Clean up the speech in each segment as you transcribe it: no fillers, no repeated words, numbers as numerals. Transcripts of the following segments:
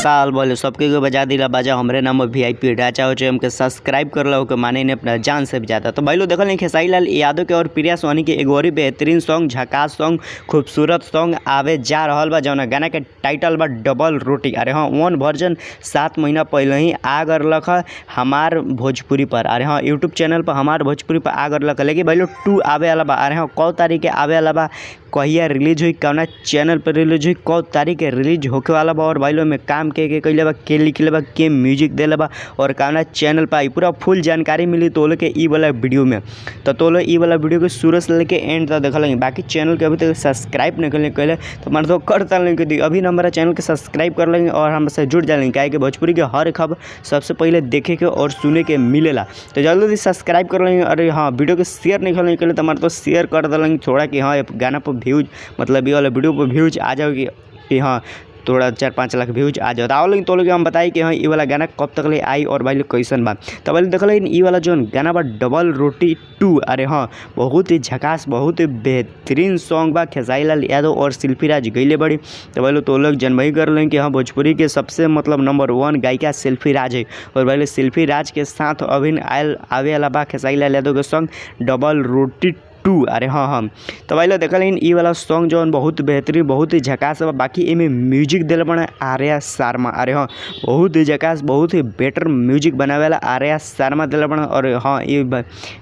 साल बोले सबके को बजा दिला बाजा हमरे नाम VIP ढांचा हो हमके सब्सक्राइब कर लो के माने ने अपना जान से भी जाता। तो भाई लोग देखल नहीं खेसारी लाल यादव के और प्रिया सोनी के एगो और बेहतरीन सॉन्ग झकास सॉन्ग खूबसूरत सॉन्ग आवे जा रहा बा जौन गाना के टाइटल बा डबल रोटी। अरे हाँ वन वर्जन 7 महीना पहले ही आ गलक हमार भोजपुरी पर। अरे हाँ यूट्यूब चैनल पर हमार भोजपुरी पर आ गलक, लेकिन भाई लोग 2 आवे वाला बा। अरे हाँ कौ तारीख के आवे वाला बा, कहिया रिलीज हुई, कौना चैनल पर रिलीज हुई, कौ तारीख के रिलीज होके वाला बा और भाई लोग में काम के कैले बा, के लिखले बा, के म्यूजिक देले बा और कौना चैनल पर आई पूरा फुल जानकारी मिली तो लोग के ई वाला वीडियो में। तो लोग ई वाला वीडियो को शुरू से लेके एंड तक देखल लेंगे। बाकी चैनल के अभी तक सब्सक्राइब नहीं कैले तो मान तो करता लेंगे अभी ना हमारा चैनल के सब्सक्राइब कर लेंगे और हमसे जुड़ जाएंगे, क्या कि भोजपुरी के हर खबर सबसे पहले देखे के और सुने के मिलेला। तो जल्दी सब्सक्राइब कर लेंगे। अरे हाँ वीडियो को शेयर नहीं करने के लिए तो हमारे तो शेयर कर देंगे थोड़ा कि हाँ गाना पर व्यूज मतलब ये वाला वीडियो पर व्यूज आ जाओगे कि हाँ थोड़ा 4-5 लाख व्यूज आ जाता है। लेकिन तो लोग हम बताई कि हाँ ये वाला गाना कब तक ले आई और भाई लोग कैसन बा। तो भाई देख लेकिन ये वाला जो गाना बा डबल रोटी 2। अरे हाँ बहुत ही झकास बहुत ही बेहतरीन सॉन्ग बा, खेसारी लाल यादव और शिल्पी राज गईले बड़ी। तो भाई लोग तो लोग जनवही कर लें कि हाँ भोजपुरी के सबसे मतलब नंबर 1 गायिका शिल्पी राज है और भाई लोग शिल्पी राज के साथ अभी आवे वाला बा खेसारी लाल यादव के सॉन्ग डबल रोटी 2। अरे हाँ तो भाई लोग देखल ई वाला सॉन्ग जो बहुत बेहतरीन बहुत ही झकास बा। बाकी इमें म्यूजिक दिल बना आर्या शर्मा। अरे हाँ बहुत ही झकास बहुत ही बेटर म्यूजिक बनावे वाला आर्या शर्मा दिल बना और हाँ ये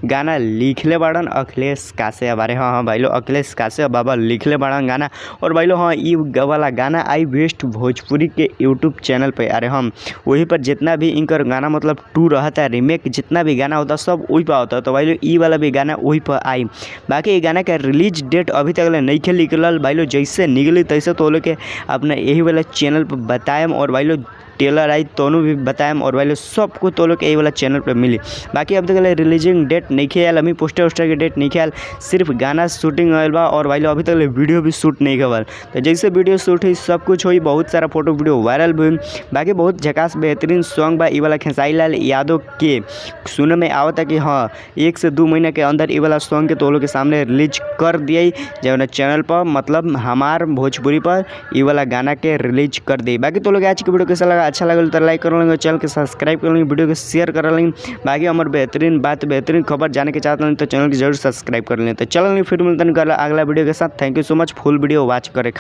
गाना लिखले बाड़न अखिलेश काश्यप। अरे हाँ भाई लोग अखिलेश काश्यप बाबा लिखले बाड़न गाना और भाई लोग हाँ ये वाला गाना आई बेस्ट भोजपुरी के यूट्यूब चैनल पे। अरे हम वहीं पर जितना भी इनकर गाना मतलब 2 रहता है रिमेक जितना भी गाना होता सब वही पर होता है। तो भाई लोग ई वाला भी गाना वही पर आई। बाकी ये गाना का रिलीज डेट अभी तक नहीं निकलल भाई लोग, जैसे निकली तैसे तो लोग के अपने यही वाला चैनल पर बताएम और भाई लोग टेलर आई दोनों भी बताएम और भाई लोग सब कुछ तो लोग के यही वाला चैनल पर मिली। बाकी अब तक रिलीजिंग डेट नहीं खेल अभी पोस्टर वोस्टर की डेट नहीं खेल, सिर्फ गाना शूटिंग होल बा और भाई लोग अभी तक वीडियो भी शूट नहीं करल। तो जैसे वीडियो शूट हुई सब कुछ हुई, बहुत सारा फोटो वीडियो वायरल भी हुई। बाकी बहुत झकास बेहतरीन सॉन्ग बा ये वाला खेसारी लाल यादव के सुने में आवता कि हाँ 1 से 2 महीने के अंदर ये वाला सॉन्ग के तो लोग के सामने रिलीज कर दिए जो चैनल पर मतलब हमार भोजपुरी पर ये वाला गाना के रिलीज कर दिए। बाकी तो लोग आज की वीडियो कैसा लगा, अच्छा लगा तो लाइक कर लेंगे, चैनल के सब्सक्राइब कर लेंगे, वीडियो को शेयर कर लेंगे। बाकी हमारे बेहतरीन बात बेहतरीन खबर जाने के चाहते हैं तो चैनल की जरूर सब्सक्राइब कर लें। तो चलो फिर मिलते हैं अगला वीडियो के साथ। Thank you so much full video watch करे।